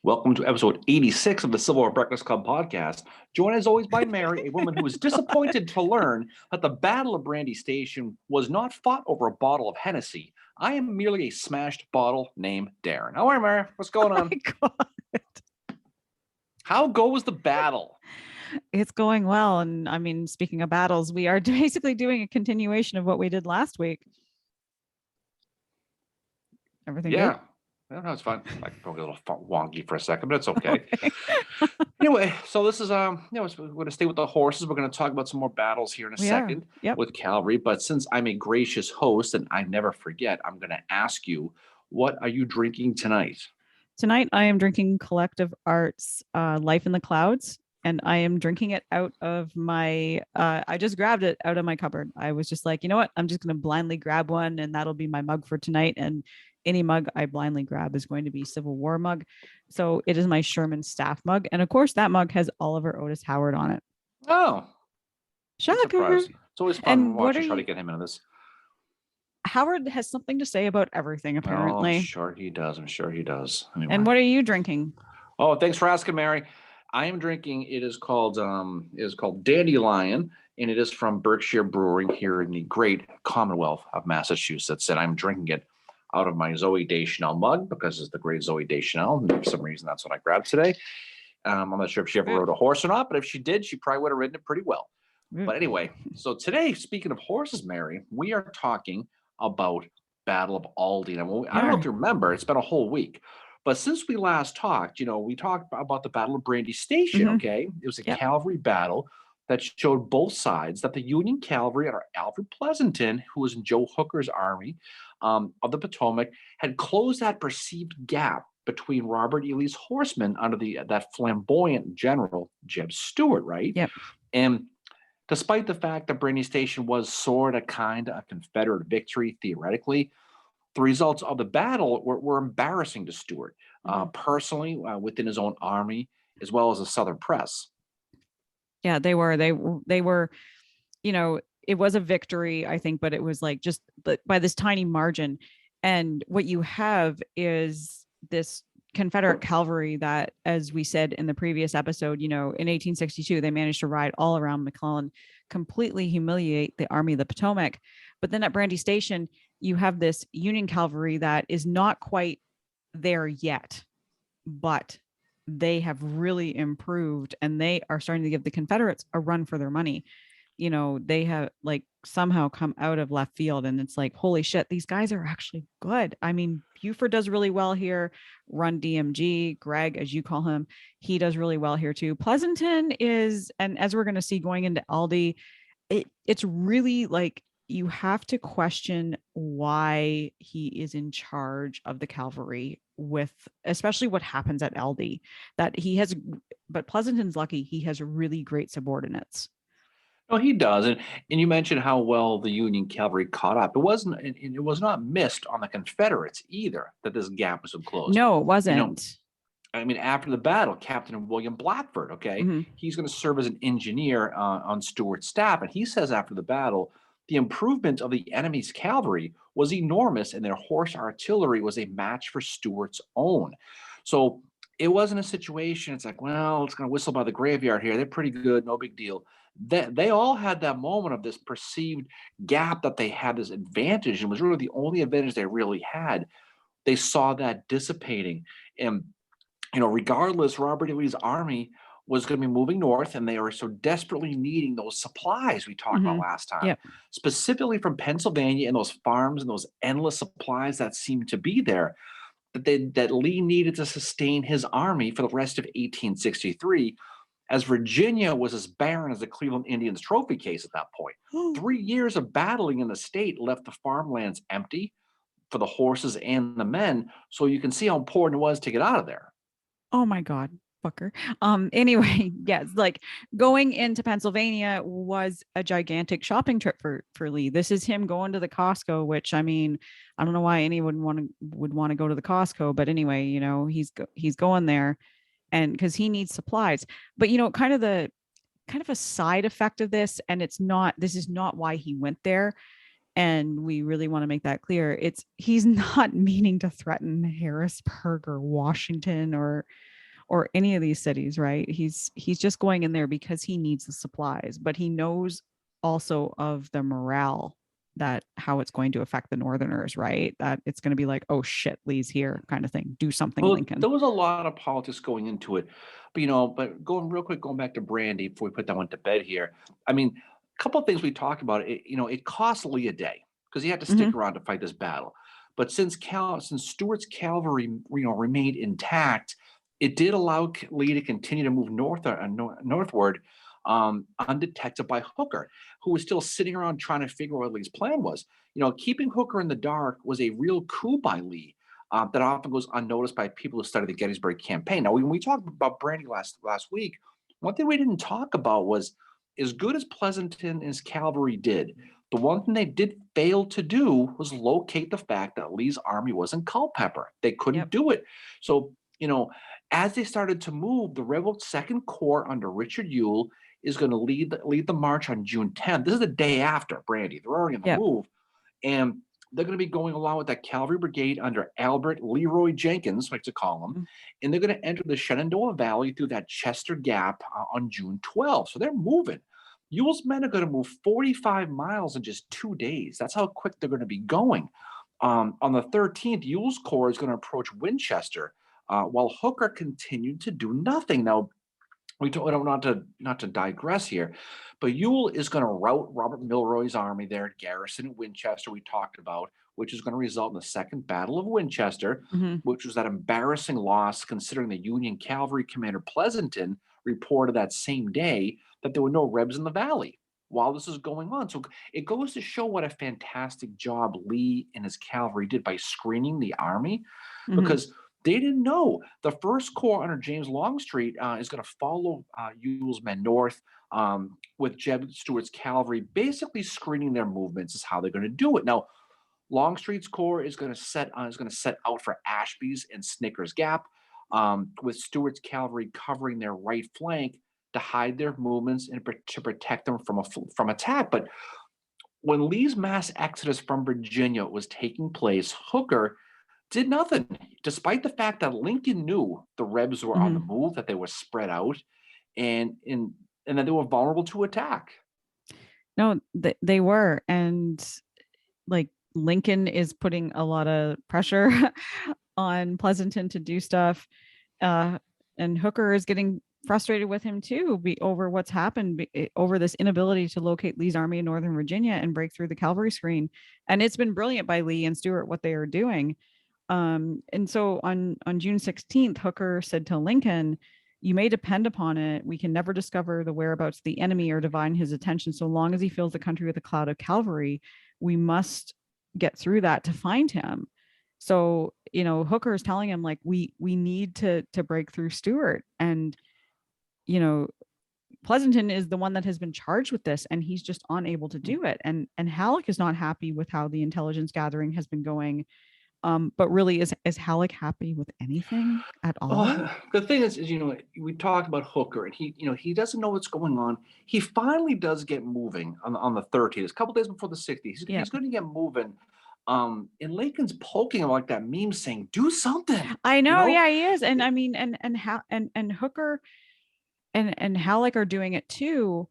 Welcome to episode 86 of the Civil War Breakfast Club podcast. Joined as always by Mary, a woman who was disappointed to learn that the Battle of Brandy Station was not fought over a bottle of Hennessy. I am merely a smashed bottle named Darren. How are you, Mary? What's going on? Oh my God. How goes the battle? It's going well. And I mean, speaking of battles, we are basically doing a continuation of what we did last week. Everything good? I don't know, it's fine. I can probably a little wonky for a second, but it's okay. Okay. Anyway, so this is we're going to stay with the horses. We're going to talk about some more battles here in a second with cavalry. But since I'm a gracious host and I never forget, I'm going to ask you, what are you drinking tonight? Tonight, I am drinking Collective Arts Life in the Clouds. And I am drinking it out of my, I just grabbed it out of my cupboard. I was just like, you know what? I'm just going to blindly grab one and that'll be my mug for tonight. And any mug I blindly grab is going to be Civil War mug. So it is my Sherman staff mug. And of course, that mug has Oliver Otis Howard on it. Oh, shocker. It's always fun watching try to get him into this. Howard has something to say about everything, apparently. Oh, I'm sure he does. Anyway. And what are you drinking? Oh, thanks for asking, Mary. I am drinking, it is called Dandelion, and it is from Berkshire Brewing here in the great Commonwealth of Massachusetts. And I'm drinking it out of my Zoe Deschanel mug because it's the great Zoe Deschanel. And for some reason, that's what I grabbed today. I'm not sure if she ever rode a horse or not, but if she did, she probably would have ridden it pretty well. But anyway, so today, speaking of horses, Mary, we are talking about Battle of Aldie. And I don't know if you remember, it's been a whole week. But since we last talked, we talked about the Battle of Brandy Station, okay? It was a cavalry battle that showed both sides, that the Union cavalry under Alfred Pleasonton, who was in Joe Hooker's army of the Potomac, had closed that perceived gap between Robert E. Lee's horsemen under that flamboyant general, Jeb Stuart, right? Yep. And despite the fact that Brandy Station was sort of kind of a Confederate victory, theoretically, the results of the battle were embarrassing to Stuart, personally, within his own army, as well as the Southern press. Yeah, they were, it was a victory, I think, but it was like just by this tiny margin. And what you have is this Confederate cavalry that, as we said in the previous episode, in 1862, they managed to ride all around McClellan, completely humiliate the Army of the Potomac. But then at Brandy Station, you have this Union cavalry that is not quite there yet, but they have really improved and they are starting to give the Confederates a run for their money. They have like somehow come out of left field and it's like, holy shit, these guys are actually good. I mean, Buford does really well here. Run DMG, Greg, as you call him, he does really well here too. Pleasanton is, and as we're going to see going into Aldie, it's really like, you have to question why he is in charge of the cavalry with especially what happens at Aldie, but Pleasanton's lucky. He has really great subordinates. Oh, he does. And you mentioned how well the Union cavalry caught up. It was not missed on the Confederates either that this gap was so close. No, it wasn't. After the battle, Captain William Blackford, he's going to serve as an engineer on Stuart's staff. And he says after the battle, the improvement of the enemy's cavalry was enormous and their horse artillery was a match for Stuart's own. So it wasn't a situation, it's like, well, it's going to whistle by the graveyard here. They're pretty good, no big deal. They all had that moment of this perceived gap that they had this advantage, and was really the only advantage they really had. They saw that dissipating. And, regardless, Robert E. Lee's army was going to be moving north, and they were so desperately needing those supplies we talked about last time, specifically from Pennsylvania and those farms and those endless supplies that seemed to be there, that Lee needed to sustain his army for the rest of 1863, as Virginia was as barren as the Cleveland Indians trophy case at that point. 3 years of battling in the state left the farmlands empty for the horses and the men, so you can see how important it was to get out of there. Oh my God. Fucker. Anyway, yes, like going into Pennsylvania was a gigantic shopping trip for Lee. This is him going to the Costco, which I mean, I don't know why anyone would want to go to the Costco, but anyway, he's going there, and because he needs supplies. But kind of a side effect of this, and this is not why he went there. And we really want to make that clear. He's not meaning to threaten Harrisburg or Washington or or any of these cities, right? He's just going in there because he needs the supplies, but he knows also of the morale, that how it's going to affect the Northerners, right? That it's going to be like, oh shit, Lee's here, kind of thing. Do something, Well, Lincoln. there was a lot of politics going into it, but but going real quick, going back to Brandy before we put that one to bed here. I mean, a couple of things we talked about. It cost Lee a day because he had to Mm-hmm. stick around to fight this battle. But since Stuart's cavalry, remained intact, it did allow Lee to continue to move northward, undetected by Hooker, who was still sitting around trying to figure out what Lee's plan was. Keeping Hooker in the dark was a real coup by Lee, that often goes unnoticed by people who study the Gettysburg campaign. Now, when we talked about Brandy last week, one thing we didn't talk about was, as good as Pleasanton and his cavalry did, the one thing they did fail to do was locate the fact that Lee's army was in Culpeper. They couldn't Yep. do it. So, as they started to move, the Rebel Second Corps under Richard Ewell is going to lead the march on June 10th. This is the day after Brandy. They're already on the Yep. move, and they're going to be going along with that cavalry brigade under Albert Leroy Jenkins, like to call him, Mm-hmm. and they're going to enter the Shenandoah Valley through that Chester Gap on June 12th. So they're moving. Ewell's men are going to move 45 miles in just 2 days. That's how quick they're going to be going. On the 13th, Ewell's corps is going to approach Winchester, while Hooker continued to do nothing. Now, we don't not to digress here, but Ewell is going to rout Robert Milroy's army there at Garrison and Winchester. We talked about, which is going to result in the Second Battle of Winchester, Mm-hmm. which was that embarrassing loss, considering the Union cavalry commander Pleasanton reported that same day that there were no Rebs in the valley while this is going on. So it goes to show what a fantastic job Lee and his cavalry did by screening the army, Mm-hmm. because they didn't know the First Corps under James Longstreet is going to follow Ewell's men north, with Jeb Stuart's cavalry basically screening their movements is how they're going to do it. Now, Longstreet's corps is going to set out for Ashby's and Snicker's Gap, with Stuart's cavalry covering their right flank to hide their movements and to protect them from attack. But when Lee's mass exodus from Virginia was taking place, Hooker did nothing, despite the fact that Lincoln knew the Rebs were on the Mm-hmm. move, that they were spread out, and that they were vulnerable to attack. No, they were. And like Lincoln is putting a lot of pressure on Pleasanton to do stuff. And Hooker is getting frustrated with him too, over what's happened, over this inability to locate Lee's army in Northern Virginia and break through the cavalry screen. And it's been brilliant by Lee and Stuart what they are doing. And so on June 16th, Hooker said to Lincoln, "You may depend upon it. We can never discover the whereabouts of the enemy or divine his attention so long as he fills the country with a cloud of cavalry. We must get through that to find him." So, Hooker is telling him, like, we need to break through Stuart. And, Pleasanton is the one that has been charged with this, and he's just unable to do it. And Halleck is not happy with how the intelligence gathering has been going. But really, is Halleck happy with anything at all? Well, the thing is, we talked about Hooker, and he doesn't know what's going on. He finally does get moving on the 30th, a couple days before the 60th. He's going to get moving. And Lincoln's poking him like that meme saying, "Do something." I know, yeah, he is. And I mean, and Hooker and Halleck are doing it too.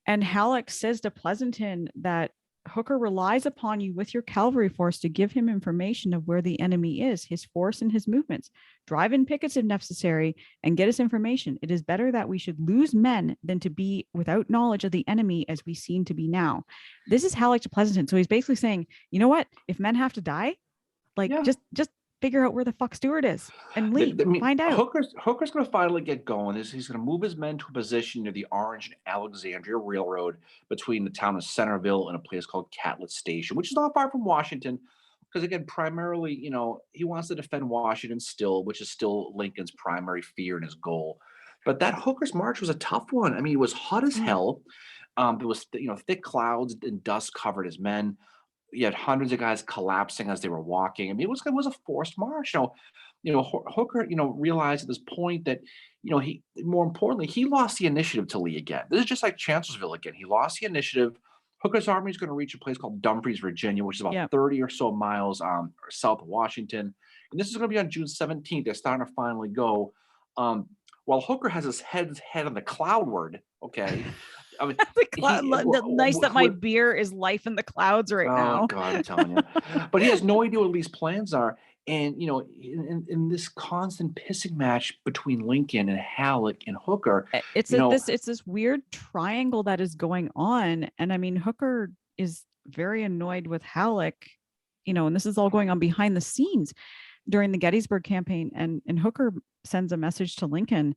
And Halleck says to Pleasanton that Hooker relies upon you with your cavalry force to give him information of where the enemy is, his force and his movements. Drive in pickets if necessary and get us information. It is better that we should lose men than to be without knowledge of the enemy as we seem to be now. This is Halleck to Pleasanton. So he's basically saying, you know what? If men have to die, like, Yeah. just figure out where the fuck Stuart is and Lee. Find out. Hooker's going to finally get going. He's going to move his men to a position near the Orange and Alexandria Railroad between the town of Centerville and a place called Catlett Station, which is not far from Washington. Because again, primarily, he wants to defend Washington still, which is still Lincoln's primary fear and his goal. But that Hooker's march was a tough one. I mean, it was hot as hell. There was thick clouds and dust covered his men. You had hundreds of guys collapsing as they were walking. I mean, it was a forced march. Hooker, realized at this point that, he, more importantly, he lost the initiative to Lee again. This is just like Chancellorsville again. He lost the initiative. Hooker's army is going to reach a place called Dumfries, Virginia, which is about 30 or so miles south of Washington. And this is going to be on June 17th. They're starting to finally go. while Hooker has his head on the cloudward. Okay, I mean, The nice that my beer is life in the clouds right oh now. God, I'm telling you. But he has no idea what Lee's plans are. And in this constant pissing match between Lincoln and Halleck and Hooker, It's this weird triangle that is going on. And I mean, Hooker is very annoyed with Halleck, and this is all going on behind the scenes during the Gettysburg campaign. And Hooker sends a message to Lincoln.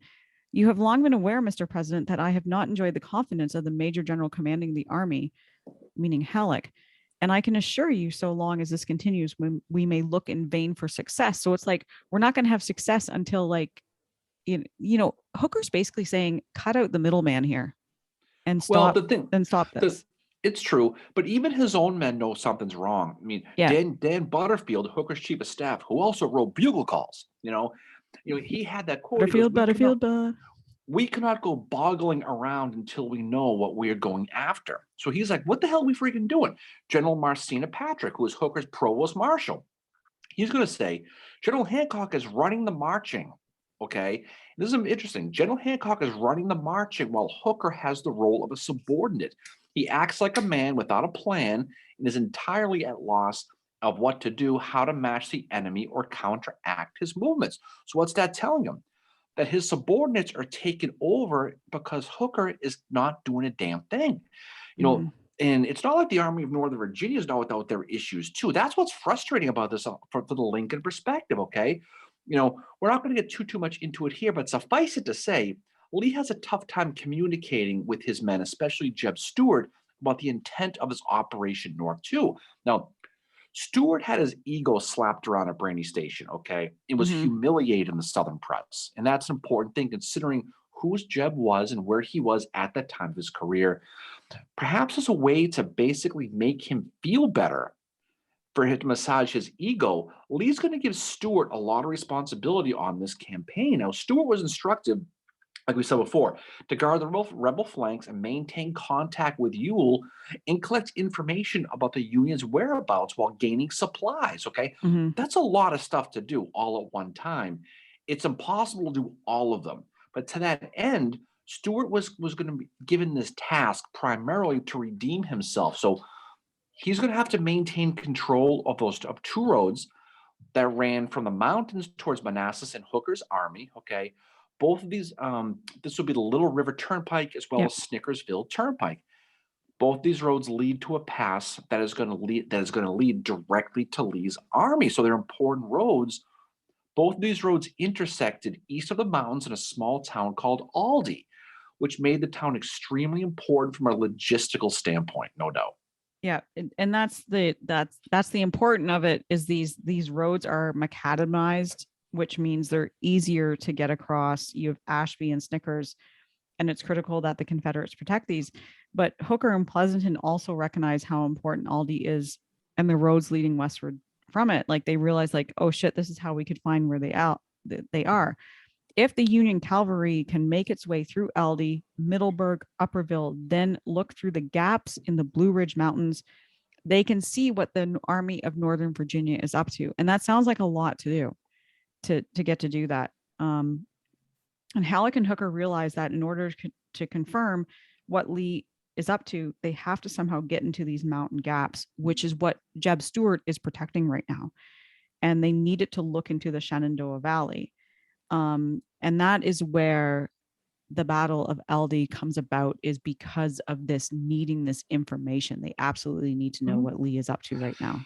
You have long been aware, Mr. President, that I have not enjoyed the confidence of the Major General commanding the army, meaning Halleck. And I can assure you, so long as this continues, we may look in vain for success. So it's like, we're not going to have success until Hooker's basically saying, cut out the middleman here and stop. Stop this. It's true, but even his own men know something's wrong. I mean, yeah. Dan Butterfield, Hooker's chief of staff, who also wrote bugle calls, he had that quote. Butterfield. We cannot go boggling around until we know what we're going after. So he's like, what the hell are we freaking doing? General Marcina Patrick, who is Hooker's provost marshal, he's going to say, General Hancock is running the marching. Okay, this is interesting. General Hancock is running the marching while Hooker has the role of a subordinate. He acts like a man without a plan and is entirely at loss of what to do, how to match the enemy or counteract his movements. So what's that telling him? That his subordinates are taken over because Hooker is not doing a damn thing. And it's not like the Army of Northern Virginia is not without their issues too. That's what's frustrating about this for the Lincoln perspective, okay? We're not going to get too much into it here, but suffice it to say, Lee has a tough time communicating with his men, especially Jeb Stuart, about the intent of his Operation North too. Now, Stuart had his ego slapped around at Brandy Station, okay? It was humiliated in the Southern press. And that's an important thing considering whose Jeb was and where he was at that time of his career. Perhaps as a way to basically make him feel better, for him to massage his ego, Lee's going to give Stuart a lot of responsibility on this campaign. Now, Stuart was instructed, like we said before, to guard the rebel flanks and maintain contact with Ewell and collect information about the Union's whereabouts while gaining supplies, okay? That's a lot of stuff to do all at one time. It's impossible to do all of them. But to that end, Stuart was going to be given this task primarily to redeem himself. So he's going to have to maintain control of two roads that ran from the mountains towards Manassas and Hooker's army, okay? Both of these, this would be the Little River Turnpike as well as Snickersville Turnpike. Both these roads lead to a pass that is going to lead directly to Lee's army. So they're important roads. Both of these roads intersected east of the mountains in a small town called Aldie, which made the town extremely important from a logistical standpoint, no doubt. Yeah, and that's the important of it is these roads are macadamized, which means they're easier to get across. You have Ashby and Snickers, and it's critical that the Confederates protect these. But Hooker and Pleasanton also recognize how important Aldie is and the roads leading westward from it. Like they realize, like, oh shit, this is how we could find where they are. If the Union cavalry can make its way through Aldie, Middleburg, Upperville, then look through the gaps in the Blue Ridge Mountains, they can see what the Army of Northern Virginia is up to. And that sounds like a lot to do, to get to do that. And Halleck and Hooker realize that in order to confirm what Lee is up to, they have to somehow get into these mountain gaps, which is what Jeb Stuart is protecting right now. And they needed to look into the Shenandoah Valley. And that is where the Battle of Aldie comes about, is because of this needing this information. They absolutely need to know what Lee is up to right now.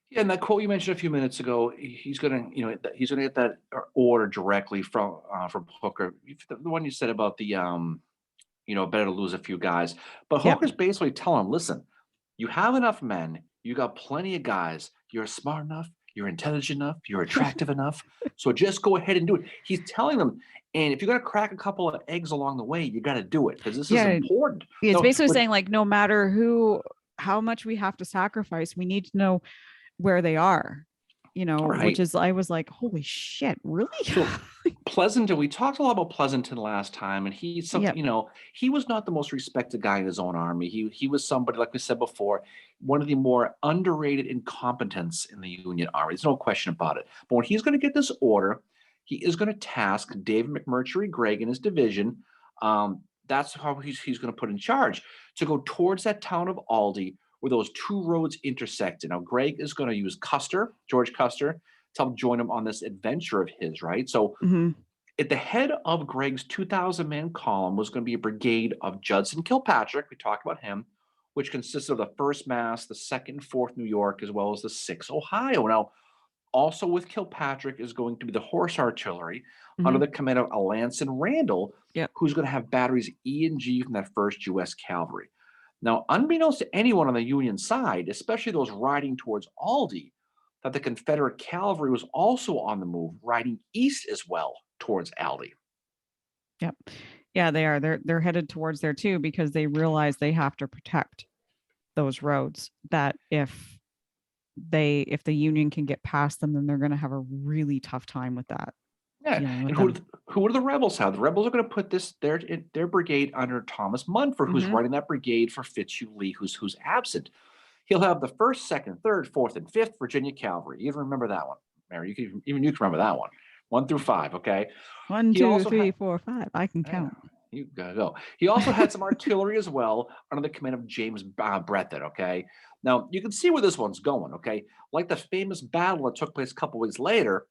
Yeah, and that quote you mentioned a few minutes ago, he's gonna get that order directly from Hooker. The one you said about the better to lose a few guys, but Hooker's basically telling him, listen, you have enough men, you got plenty of guys, you're smart enough, you're intelligent enough, you're attractive enough, so just go ahead and do it. He's telling them, and if you're going to crack a couple of eggs along the way, you got to do it because this is important. It's basically saying, like, no matter how much we have to sacrifice, we need to know where they are, which is, I was like, holy shit, really? So Pleasanton, we talked a lot about Pleasanton last time, and he's something, he was not the most respected guy in his own army. He was somebody, like we said before, one of the more underrated incompetents in the Union Army. There's no question about it. But when he's going to get this order, he is going to task David McMurtry Gregg and his division. That's how he's going to put in charge to go towards that town of Aldie where those two roads intersected. Now, Gregg is going to use George Custer, to help join him on this adventure of his, right? So, Mm-hmm. at the head of Gregg's 2,000 man column was going to be a brigade of Judson Kilpatrick. We talked about him, which consisted of the 1st Mass, the 2nd and 4th New York, as well as the 6th Ohio. Now, also with Kilpatrick is going to be the horse artillery under Mm-hmm. the command of Alanson Randall, Yep. who's going to have batteries E and G from that 1st U.S. Cavalry. Now, unbeknownst to anyone on the Union side, especially those riding towards Aldie, that the Confederate cavalry was also on the move, riding east as well towards Aldie. Yep. Yeah, they are. They're headed towards there too because they realize they have to protect those roads. That if the Union can get past them, then they're going to have a really tough time with that. Yeah, and who do the rebels have? The rebels are going to put their brigade under Thomas Munford, who's running that brigade for Fitzhugh Lee, who's absent. He'll have the 1st, 2nd, 3rd, 4th, and 5th Virginia Cavalry. You even remember that one, Mary? You can remember that one. 1 through 5. Okay. 1, 2, 3, 4, 5. I can count. You gotta go. He also had some artillery as well under the command of James Breathitt. Okay. Now you can see where this one's going. Okay, like the famous battle that took place a couple weeks later.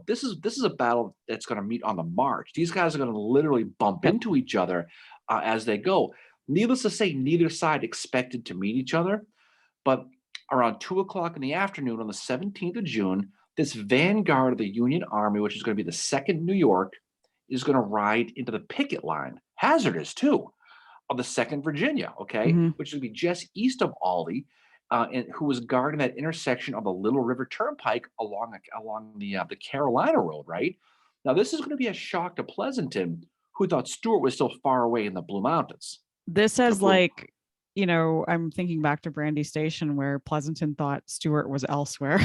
This is a battle that's going to meet on the march. These guys are going to literally bump into each other as they go. Needless to say, neither side expected to meet each other. But around 2 o'clock in the afternoon on the 17th of June, this vanguard of the Union Army, which is going to be the 2nd New York, is going to ride into the picket line, hazardous too, of the 2nd Virginia, okay, which would be just east of Aldie, and who was guarding that intersection of the Little River Turnpike along the Carolina Road, right? Now, this is going to be a shock to Pleasanton, who thought Stuart was still far away in the Blue Mountains. This has I'm thinking back to Brandy Station where Pleasanton thought Stuart was elsewhere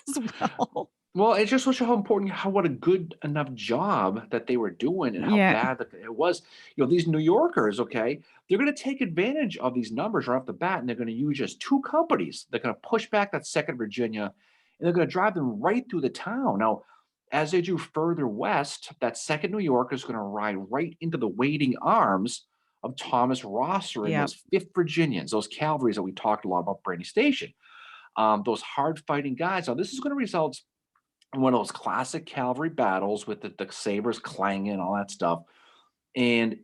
as well. Well, it just shows you how important, what a good enough job that they were doing and how bad that it was. These New Yorkers, okay, they're going to take advantage of these numbers right off the bat, and they're going to use just 2 companies. They're going to push back that 2nd Virginia, and they're going to drive them right through the town. Now, as they drew further west, that 2nd New York is going to ride right into the waiting arms of Thomas Rosser and those 5th Virginians, those cavalries that we talked a lot about Brandy Station, those hard-fighting guys. Now, this is going to result one of those classic cavalry battles with the sabers clanging and all that stuff. And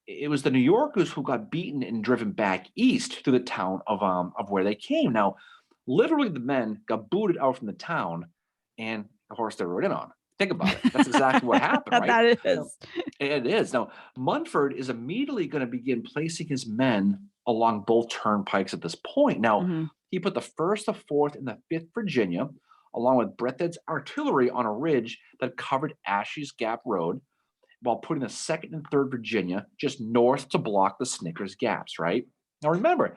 it was the New Yorkers who got beaten and driven back east through the town of where they came. Now, literally the men got booted out from the town and the horse they rode in on. Think about it. That's exactly what happened, right? That is. It is. Now, Munford is immediately going to begin placing his men along both turnpikes at this point. Now, he put the 1st, the 4th, and the 5th Virginia along with Breathitt's artillery on a ridge that covered Ashey's Gap Road, while putting the 2nd and 3rd Virginia just north to block the Snickers Gaps, right? Now remember,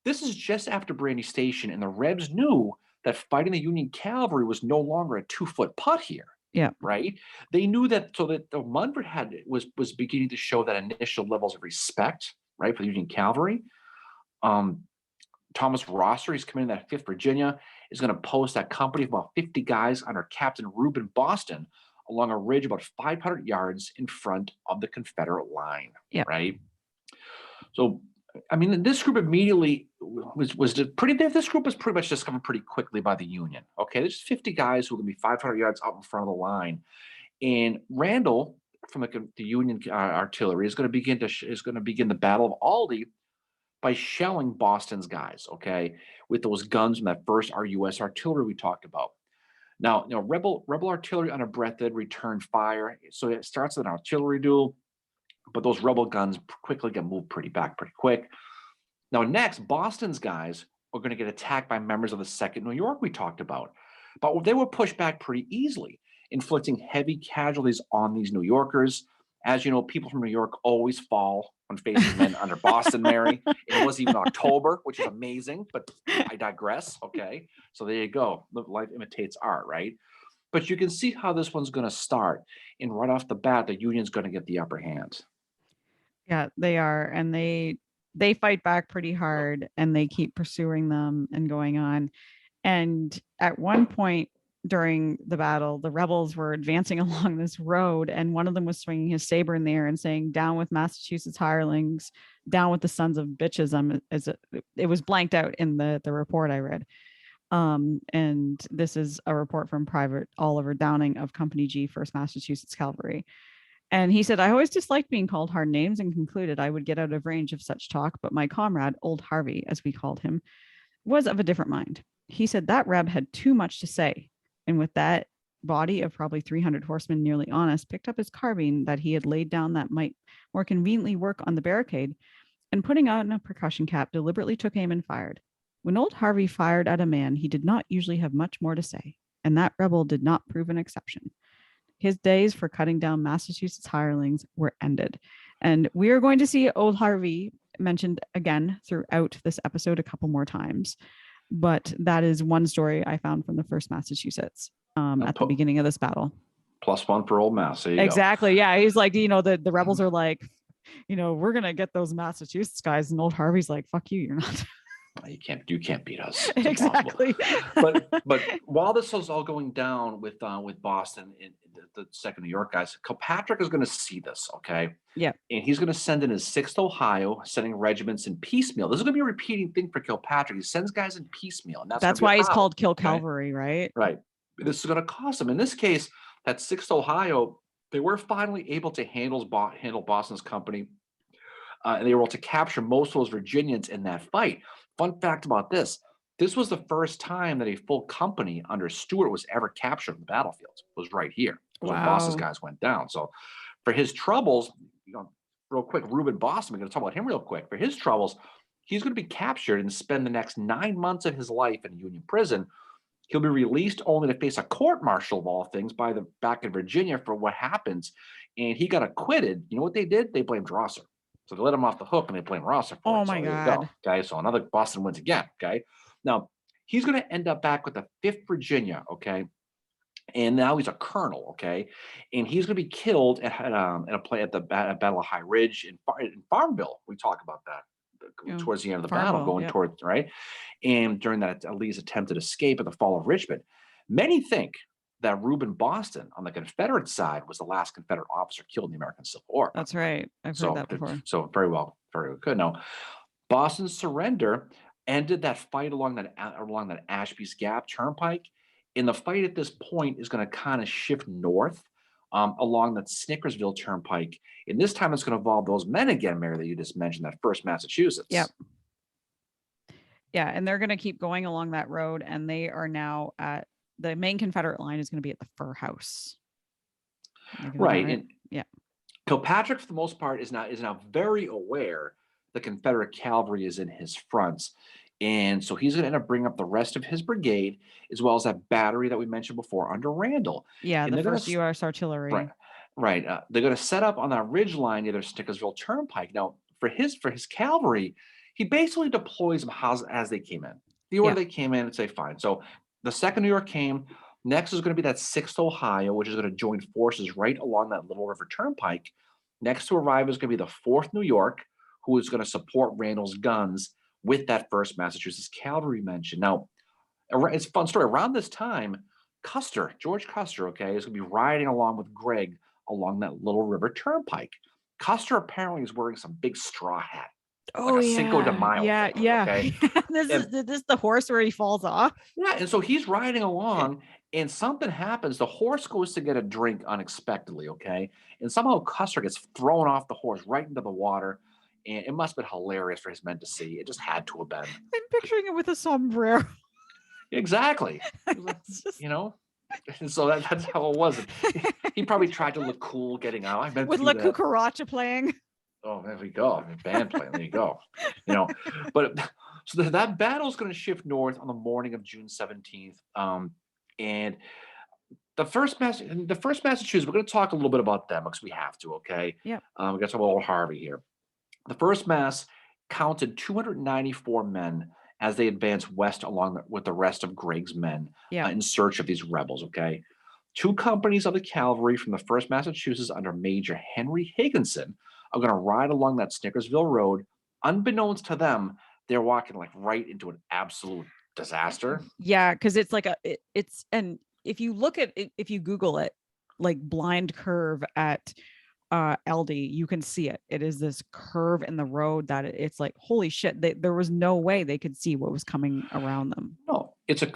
this is just after Brandy Station, and the Rebs knew that fighting the Union cavalry was no longer a 2-foot putt here. Yeah. Right? They knew that, so that the Munford was beginning to show that initial levels of respect, right, for the Union cavalry. Thomas Rosser, he's commanding that 5th Virginia, is going to post that company of about 50 guys under Captain Reuben Boston along a ridge about 500 yards in front of the Confederate line, right? So, I mean, this group immediately this group was pretty much discovered pretty quickly by the Union, okay? There's 50 guys who are going to be 500 yards out in front of the line. And Randall, from the Union artillery, is going to begin the Battle of Aldie by shelling Boston's guys, okay, with those guns from that first U.S. artillery we talked about. Now, rebel artillery under Breathitt returned fire, so it starts with an artillery duel, but those rebel guns quickly get moved pretty quick. Now, next, Boston's guys are going to get attacked by members of the 2nd New York we talked about, but they were pushed back pretty easily, inflicting heavy casualties on these New Yorkers. As you know, people from New York always fall when facing men under Boston, Mary. It was even October, which is amazing, but I digress, okay? So there you go. Life imitates art, right? But you can see how this one's going to start. And right off the bat, the Union's going to get the upper hand. Yeah, they are. And they fight back pretty hard, and they keep pursuing them and going on. And at one point, during the battle, the rebels were advancing along this road, and one of them was swinging his saber in the air and saying, "Down with Massachusetts hirelings, down with the sons of bitches." It was blanked out in the report I read. And this is a report from Private Oliver Downing of Company G, 1st Massachusetts Cavalry. And he said, "I always disliked being called hard names and concluded I would get out of range of such talk, but my comrade, Old Harvey, as we called him, was of a different mind. He said that Reb had too much to say, and with that body of probably 300 horsemen nearly on us, picked up his carbine that he had laid down that might more conveniently work on the barricade, and putting on a percussion cap, deliberately took aim and fired. When Old Harvey fired at a man, he did not usually have much more to say, and that rebel did not prove an exception. His days for cutting down Massachusetts hirelings were ended." And we are going to see Old Harvey mentioned again throughout this episode a couple more times. But that is one story I found from the 1st Massachusetts at the beginning of this battle. +1 for Old Mass. There you exactly. Go. Yeah. He's like, the rebels are like, we're going to get those Massachusetts guys. And Old Harvey's like, fuck you. You're not. You can't beat us. It's exactly. but while this was all going down with Boston and the 2nd New York guys, Kilpatrick is going to see this, okay? Yeah. And he's going to send in his 6th Ohio, sending regiments in piecemeal. This is going to be a repeating thing for Kilpatrick. He sends guys in piecemeal, and that's why he's called Kill Cavalry, right? Right. This is going to cost him. In this case, that 6th Ohio, they were finally able to handle Boston's company, and they were able to capture most of those Virginians in that fight. Fun fact about this was the first time that a full company under Stuart was ever captured on the battlefield. It was right here. Wow. When Boston's guys went down. So for his troubles, real quick, Reuben Boston, we're going to talk about him real quick. For his troubles, he's going to be captured and spend the next 9 months of his life in a Union prison. He'll be released only to face a court-martial of all things back in Virginia for what happens. And he got acquitted. You know what they did? They blamed Rosser. So they let him off the hook and they blame Rosser for it. Oh my God. Okay, so another Boston wins again. Okay. Now he's going to end up back with the 5th Virginia. Okay. And now he's a colonel. Okay. And he's going to be killed at the Battle of High Ridge in Farmville. We talk about that towards the end of the battle, going towards, right? And during that Lee's attempted escape at the fall of Richmond. Many think that Reuben Boston on the Confederate side was the last Confederate officer killed in the American Civil War. That's right. I've heard that before. So very well, very good. Now, Boston's surrender ended that fight along that Ashby's Gap Turnpike. And the fight at this point is going to kind of shift north along that Snickersville Turnpike. And this time it's going to involve those men again, Mary, that you just mentioned, that 1st Massachusetts. Yep. Yeah, and they're going to keep going along that road, and they are now at the main Confederate line is going to be at the Fur House. Right. And yeah. Kilpatrick, for the most part, is now very aware the Confederate cavalry is in his fronts. And so he's going to end up bringing up the rest of his brigade, as well as that battery that we mentioned before under Randall. Yeah, the 1st U.S. Artillery. Right. They're going to set up on that ridge line near the Snickersville Turnpike. Now, for his cavalry, he basically deploys them as they came in. The order they came in and say, fine. So the 2nd New York came. Next is going to be that 6th Ohio, which is going to join forces right along that Little River Turnpike. Next to arrive is going to be the 4th New York, who is going to support Randall's guns with that 1st Massachusetts Cavalry mentioned. Now, it's a fun story. Around this time, George Custer, okay, is going to be riding along with Gregg along that Little River Turnpike. Custer apparently is wearing some big straw hat. Like a Cinco de Mayo. Yeah, thing, yeah. Okay? This is the horse where he falls off. Yeah, and so he's riding along, and something happens. The horse goes to get a drink unexpectedly, okay? And somehow Custer gets thrown off the horse right into the water, and it must have been hilarious for his men to see. It just had to have been. I'm picturing it with a sombrero. Exactly. And so that's how it was. He probably tried to look cool getting out. With La Cucaracha playing. Oh, there we go. Band playing. There you go. But so that battle is going to shift north on the morning of June 17th. And the first Massachusetts, we're going to talk a little bit about them because we have to. Okay. Yeah. We're going to talk about Old Harvey here. The 1st Mass counted 294 men as they advanced west with the rest of Gregg's men in search of these rebels. Okay. 2 companies of the cavalry from the 1st Massachusetts under Major Henry Higginson are going to ride along that Snickersville Road. Unbeknownst to them, they're walking like right into an absolute disaster. Yeah, because it's like if you look at it, if you Google it, like blind curve at Aldie, you can see it. It is this curve in the road that it's like, holy shit, there was no way they could see what was coming around them. No, it's a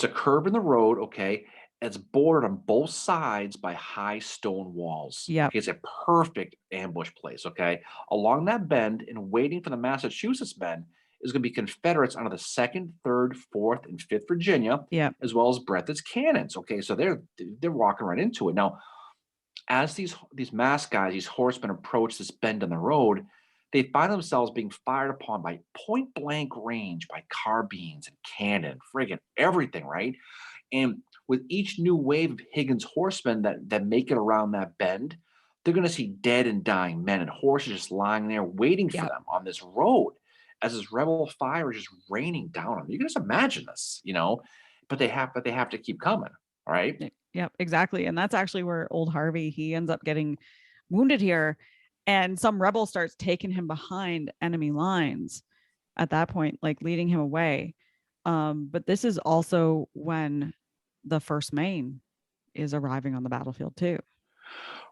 curve in the road, okay? It's bordered on both sides by high stone walls. Yep. Okay, it's a perfect ambush place, okay? Along that bend and waiting for the Massachusetts men is going to be Confederates under the 2nd, 3rd, 4th, and 5th Virginia, Yep. as well as Breathitt's cannons, okay? So they're walking right into it. Now, as these masked guys, these horsemen approach this bend in the road, they find themselves being fired upon by point blank range by carbines and cannon, friggin' everything, right? And with each new wave of Higgins horsemen that make it around that bend, they're going to see dead and dying men and horses just lying there waiting for Yep. them on this road as this rebel fire is just raining down on them. You can just imagine this, but they have to keep coming, all right? Yep, exactly. And that's actually where old Harvey, he ends up getting wounded here, and some rebel starts taking him behind enemy lines at that point, like leading him away. But this is also when the First Maine is arriving on the battlefield too.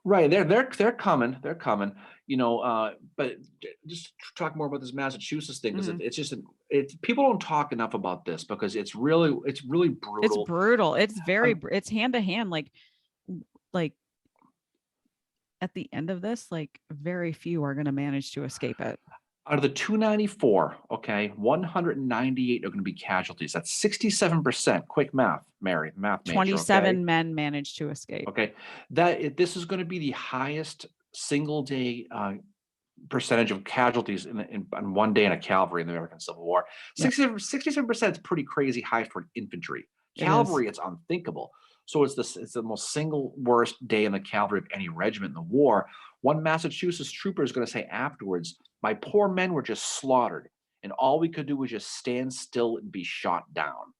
Right, they're coming, but just talk more about this Massachusetts thing because it's just people don't talk enough about this because it's really brutal. It's brutal. It's very it's hand to hand. Like at the end of this, like very few are going to manage to escape it. Out of the 294, okay, 198 are going to be casualties. That's 67%. Quick math, Mary, math major. 27 men managed to escape. Okay, this is going to be the highest single day percentage of casualties in one day in a cavalry in the American Civil War. 67% is pretty crazy high for infantry. Cavalry, it's unthinkable. So it's the most single worst day in the cavalry of any regiment in the war. One Massachusetts trooper is going to say afterwards, "My poor men were just slaughtered, and all we could do was just stand still and be shot down."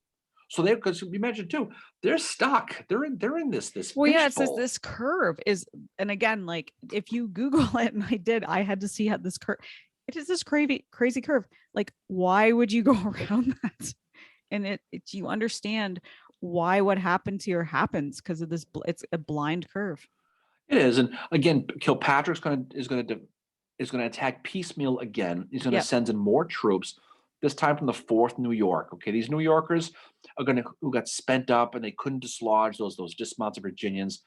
So because you mentioned too, they're stuck. They're in this. Well, yeah, it says this curve is, and again, like if you Google it, and I had to see how this curve. It is this crazy curve. Like, why would you go around that? And you understand why what happened here happens because of this. It's a blind curve. It is, and again, Kilpatrick's is going to attack piecemeal again. He's going to send in more troops. This time from the 4th New York. Okay, these New Yorkers who got spent up and they couldn't dislodge those dismounted Virginians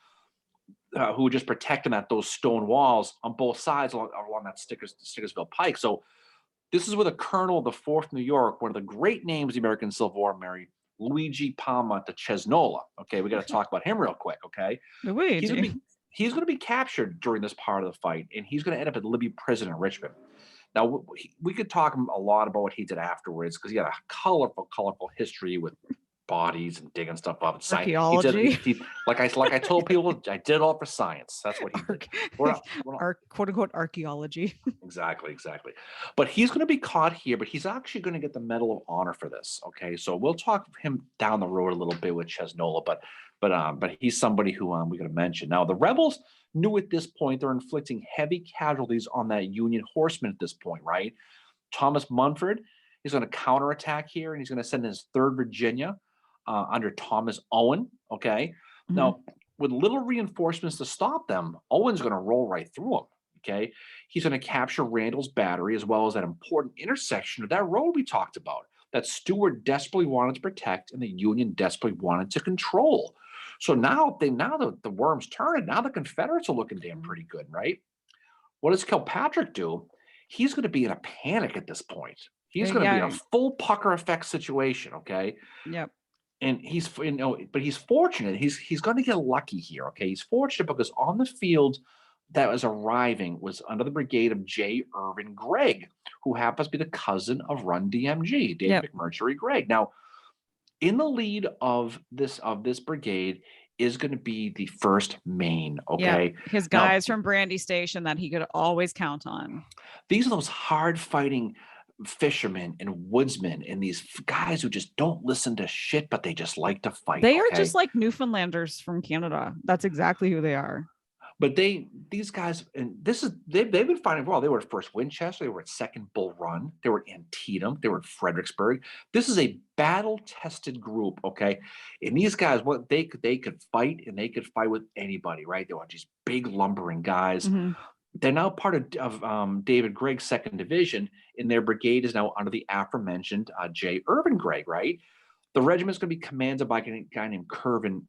who were just protecting those stone walls on both sides along that Stickersville Pike. So this is where the colonel of the 4th New York, one of the great names of the American Civil War, Mary, Luigi Palma de Cesnola. Okay, we got to talk about him real quick. Okay, he's going to be captured during this part of the fight, and he's going to end up at Libby Prison in Richmond. Now, we could talk a lot about what he did afterwards because he had a colorful history with bodies and digging stuff up. Archaeology. Like I told people, I did it all for science. That's what he did. We're not, quote unquote archaeology. Exactly. But he's going to be caught here, but he's actually going to get the Medal of Honor for this. Okay, so we'll talk him down the road a little bit with Cesnola, but he's somebody who we got to mention. Now, the rebels knew at this point they're inflicting heavy casualties on that Union horseman at this point, right? Thomas Munford is going to counterattack here, and he's going to send his 3rd Virginia under Thomas Owen, okay? Now, with little reinforcements to stop them, Owen's going to roll right through them, okay? He's going to capture Randall's battery as well as that important intersection of that road we talked about that Stuart desperately wanted to protect and the Union desperately wanted to control. So now the worm's turning. Now the Confederates are looking damn pretty good, right? What does Kilpatrick do? He's going to be in a panic at this point. He's going to be in a full pucker effect situation, okay? Yep. And but he's fortunate. He's going to get lucky here, okay? He's fortunate because on the field that was arriving was under the brigade of J. Irvin Gregg, who happens to be the cousin of Run DMG, David McMurtry Gregg. Now, in the lead of this brigade is going to be the 1st Maine, okay? Yeah, his guys from Brandy Station that he could always count on. These are those hard-fighting fishermen and woodsmen and these guys who just don't listen to shit, but they just like to fight. They are just like Newfoundlanders from Canada. That's exactly who they are. But these guys, and they've been fighting well. They were at First Winchester, they were at Second Bull Run, they were at Antietam, they were at Fredericksburg. This is a battle tested group, okay? And these guys, what they could fight, and they could fight with anybody, right? They were just big lumbering guys. Hmm. They're now part of David Gregg's Second Division, and their brigade is now under the aforementioned J. Irvin Gregg, right? The regiment's going to be commanded by a guy named Colonel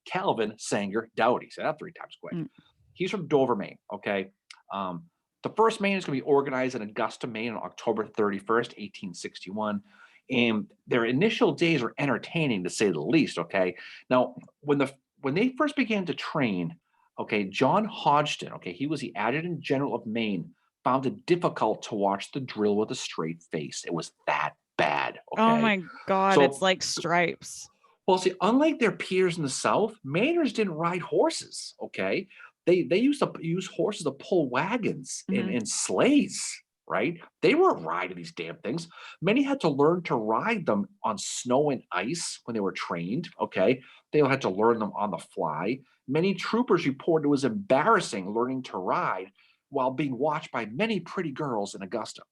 Calvin Sanger Doughty. Say that three times quick. Mm. He's from Dover, Maine. Okay. The first Maine is going to be organized in Augusta, Maine on October 31st, 1861. And their initial days were entertaining, to say the least. Okay. Now, when they first began to train, okay, John Hodgson, okay, he was the adjutant general of Maine, found it difficult to watch the drill with a straight face. It was that bad. Oh Okay. my God, it's So, like stripes. well, see, unlike their peers in the South, Mainers didn't ride horses. Okay. They used to use horses to pull wagons Hmm. and sleighs, right? They weren't riding these damn things. Many had to learn to ride them on snow and ice when they were trained. Okay. They had to learn them on the fly. Many troopers reported it was embarrassing learning to ride while being watched by many pretty girls in Augusta.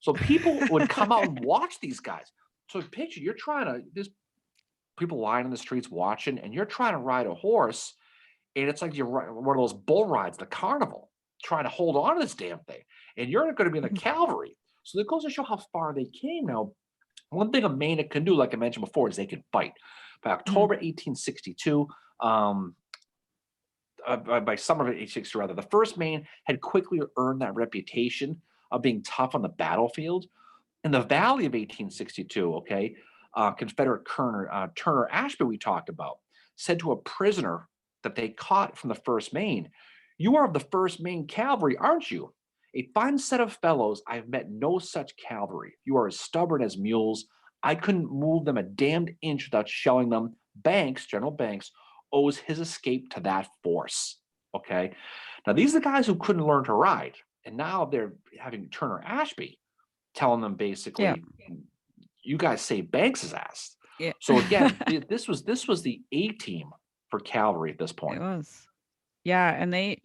So people would come out and watch these guys. So picture there's people lying in the streets watching, and you're trying to ride a horse, and it's like you're one of those bull rides, the carnival, trying to hold on to this damn thing. And you're going to be in the cavalry. So that goes to show how far they came. Now, one thing a Maine can do, like I mentioned before, is they can fight. By Hmm. October 1862, by summer of 1860 rather, the First Maine had quickly earned that reputation of being tough on the battlefield. In the Valley of 1862, okay, Confederate Colonel Turner Ashby, we talked about, said to a prisoner that they caught from the First Maine, "You are of the First Maine Cavalry, aren't you? A fine set of fellows. I have met no such cavalry. You are as stubborn as mules. I couldn't move them a damned inch without shelling them. Banks, General Banks, owes his escape to that force." Okay. Now, these are the guys who couldn't learn to ride. And now they're having Turner Ashby telling them Yeah. basically, "You guys saved Banks's ass." Yeah. So again, this was the A team for cavalry at this It point. was. Yeah, and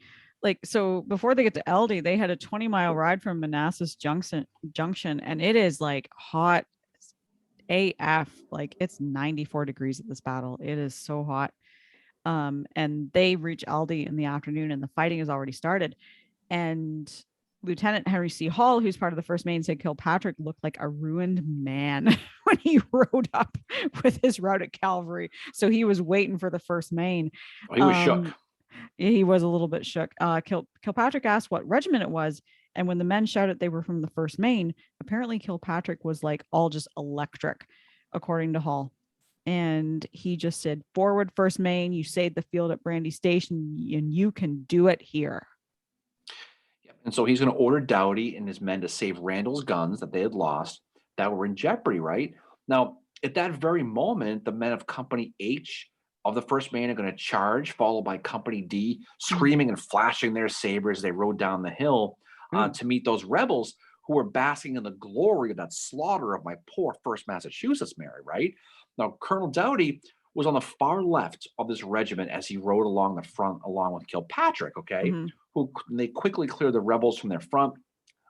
so before they get to Aldie, they had a 20-mile ride from Manassas Junction, and it is like hot AF. Like it's 94 degrees at this battle. It is so hot. And they reach Aldie in the afternoon, and the fighting has already started. And Lieutenant Henry C. Hall, who's part of the First Maine, said Kilpatrick looked like a ruined man when he rode up with his routed cavalry. So he was waiting for the First Maine. He was shook. He was a little bit shook. Kilpatrick asked what regiment it was, and when the men shouted they were from the First Maine, apparently Kilpatrick was like all just electric, according to Hall. And he just said, "Forward, First Maine, you saved the field at Brandy Station, and you can do it here." And so he's going to order Doughty and his men to save Randall's guns that they had lost that were in jeopardy, right? Now, at that very moment, the men of Company H of the First Maine are going to charge, followed by Company D, screaming and flashing their sabers as they rode down the hill to meet those rebels who were basking in the glory of that slaughter of my poor First Massachusetts, Mary, right? Now, Colonel Doughty was on the far left of this regiment as he rode along the front, along with Kilpatrick, okay? Mhm. Who they quickly cleared the rebels from their front.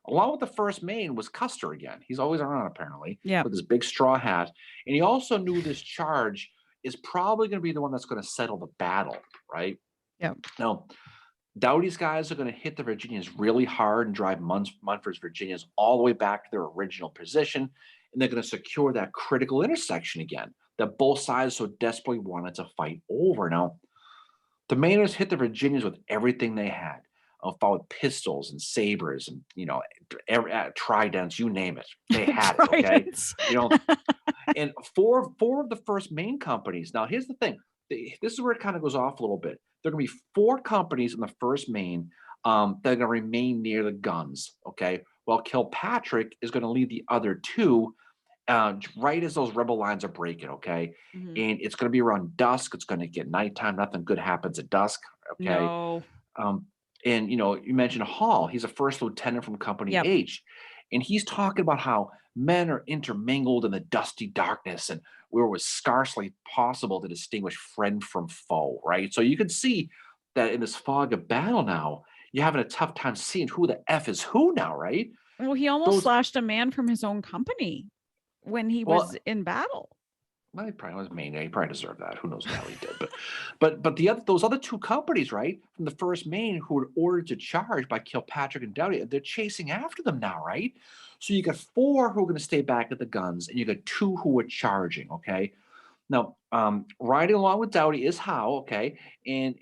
Along with the First Maine was Custer again. He's always around, apparently, Yeah. with his big straw hat. And he also knew this charge is probably going to be the one that's going to settle the battle, right? Yeah. Now, Doughty's guys are going to hit the Virginians really hard and drive Munford's Virginians all the way back to their original position. And they're going to secure that critical intersection again that both sides so desperately wanted to fight over. Now, the Mainers hit the Virginians with everything they had. Fought with pistols and sabers and tridents, you name it, they had it. Okay, and four of the First Maine companies. Now, here's the thing: this is where it kind of goes off a little bit. There are going to be four companies in the First Maine that are going to remain near the guns. Okay, while Kilpatrick is going to lead the other two right as those rebel lines are breaking, okay? Mhm. And it's going to be around dusk. It's going to get nighttime. Nothing good happens at dusk, okay? No. And you mentioned Hall. He's a first lieutenant from Company H, and he's talking about how men are intermingled in the dusty darkness, and where it was scarcely possible to distinguish friend from foe. Right. So you can see that in this fog of battle now, you're having a tough time seeing who the F is who now, right? Well, he almost Those slashed a man from his own company when he was well, in battle. well, he probably was main. He probably deserved that. Who knows what the hell he did? But those other two companies, right, from the First Maine, who were ordered to charge by Kilpatrick and Doughty, they're chasing after them now, right? So you got four who are going to stay back at the guns, and you got two who are charging. Okay. Now, riding along with Doughty is Howe. Okay, and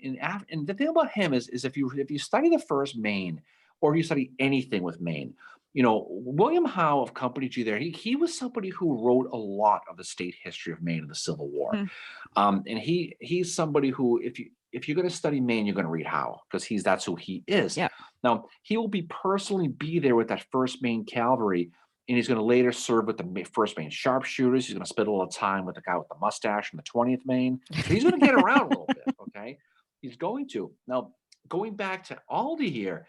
the thing about him is if you study the First Maine, or if you study anything with Maine, William Howe of Company G there, he was somebody who wrote a lot of the state history of Maine and the Civil War. Hmm. And he's somebody who, if you're going to study Maine, you're going to read Howe because that's who he is. Yeah. Now he will personally be there with that First Maine Cavalry, and he's going to later serve with the First Maine Sharpshooters. He's going to spend a little time with the guy with the mustache from the 20th Maine. So he's going to get around a little bit. Okay, he's going to now. Going back to Aldie here,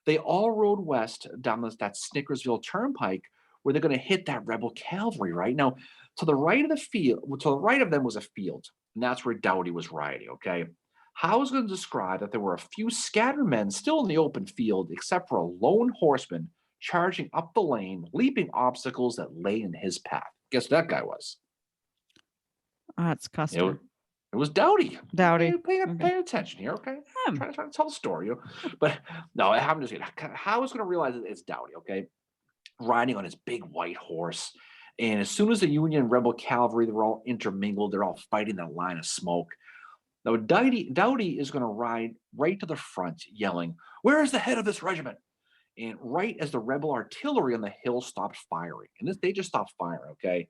they all rode west down that Snickersville Turnpike, where they're going to hit that rebel cavalry. Right now, to the right of the field, to the right of them was a field, and that's where Doughty was riding. Okay, Howe is going to describe that there were a few scattered men still in the open field, except for a lone horseman charging up the lane, leaping obstacles that lay in his path. Guess who that guy was? That's It, Custer. it was Doughty. Doughty. Pay Okay. attention here, okay? Hmm. Trying to tell the story. But no, I haven't just Howe is going to realize that it's Doughty, okay? Riding on his big white horse. And as soon as the Union Rebel cavalry, they're all intermingled, they're all fighting that line of smoke. Now, Doughty is going to ride right to the front, yelling, "Where is the head of this regiment?" And right as the rebel artillery on the hill stopped firing, and they just stopped firing, okay?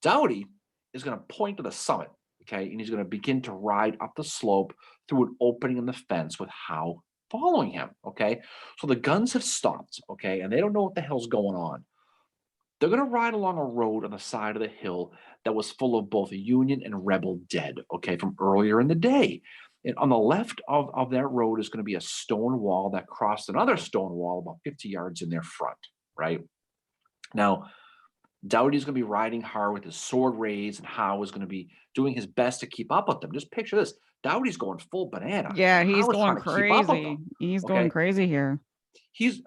Doughty is going to point to the summit, okay? And he's going to begin to ride up the slope through an opening in the fence with Howe following him, okay? So the guns have stopped, okay? And they don't know what the hell's going on. They're going to ride along a road on the side of the hill that was full of both Union and Rebel dead, okay, from earlier in the day. And on the left of that road is going to be a stone wall that crossed another stone wall about 50 yards in their front, right? Now, Doughty's going to be riding hard with his sword raised, and Howe is going to be doing his best to keep up with them. Just picture this. Doughty's going full banana, Yeah, and he's Howe is going trying to keep up with crazy. them, He's going okay? crazy here.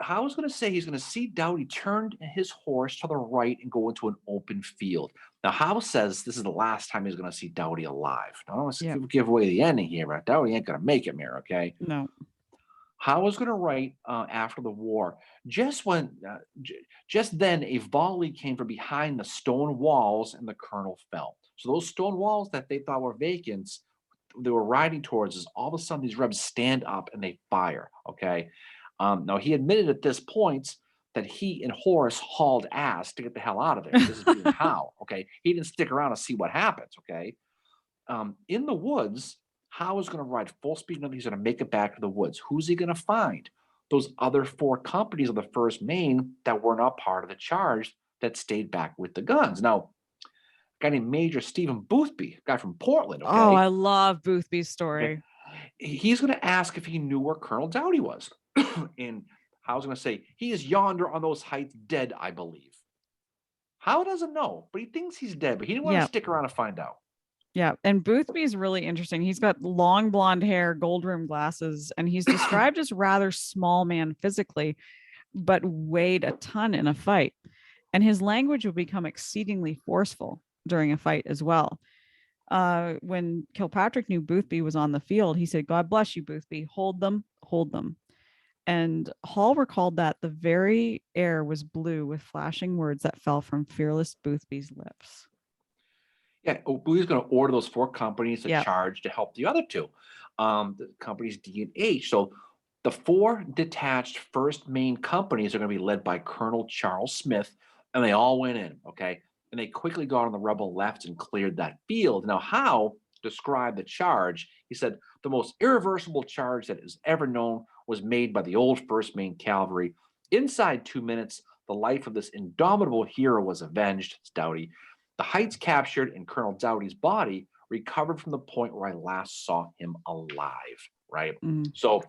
Howe is going to say he's going to see Doughty turn his horse to the right and go into an open field. Now, Howe says this is the last time he's going to see Doughty alive. Now, I don't want Yeah. to give away the ending here, but Doughty ain't going to make it, Mayor, okay? No. Howe was going to write after the war, just then a volley came from behind the stone walls and the colonel fell. So those stone walls that they thought were vacant, they were riding towards us. All of a sudden, these rebels stand up and they fire, okay? Now, he admitted at this point that he and Horace hauled ass to get the hell out of there. This is being Howe, okay? He didn't stick around to see what happens, okay? In the woods, Howe is going to ride full speed. He's going to make it back to the woods. Who's he going to find? Those other four companies of the First Maine that were not part of the charge that stayed back with the guns. Now, a guy named Major Stephen Boothby, a guy from Portland, okay? Oh, I love Boothby's story. Okay. He's going to ask if he knew where Colonel Doughty was. And Howe's going to say, he is yonder on those heights dead, I believe. Howe doesn't know, but he thinks he's dead, but he didn't want to stick around to find out. Yeah. And Boothby's really interesting. He's got long blonde hair, gold rimmed glasses, and he's described as rather small man physically, but weighed a ton in a fight. And his language would become exceedingly forceful during a fight as well. When Kilpatrick knew Boothby was on the field, he said, "God bless you, Boothby. Hold them, hold them." And Hall recalled that the very air was blue with flashing words that fell from fearless Boothby's lips. Yeah, Boothby's going to order those four companies to charge to help the other two, the companies D and H. So the four detached First Maine companies are going to be led by Colonel Charles Smith, and they all went in, okay? And they quickly got on the rebel left and cleared that field. Now, Howe described the charge. He said, the most irreversible charge that is ever known was made by the old First Maine Cavalry. Inside 2 minutes, the life of this indomitable hero was avenged. It's Doughty. The heights captured and Colonel Doughty's body recovered from the point where I last saw him alive, right? So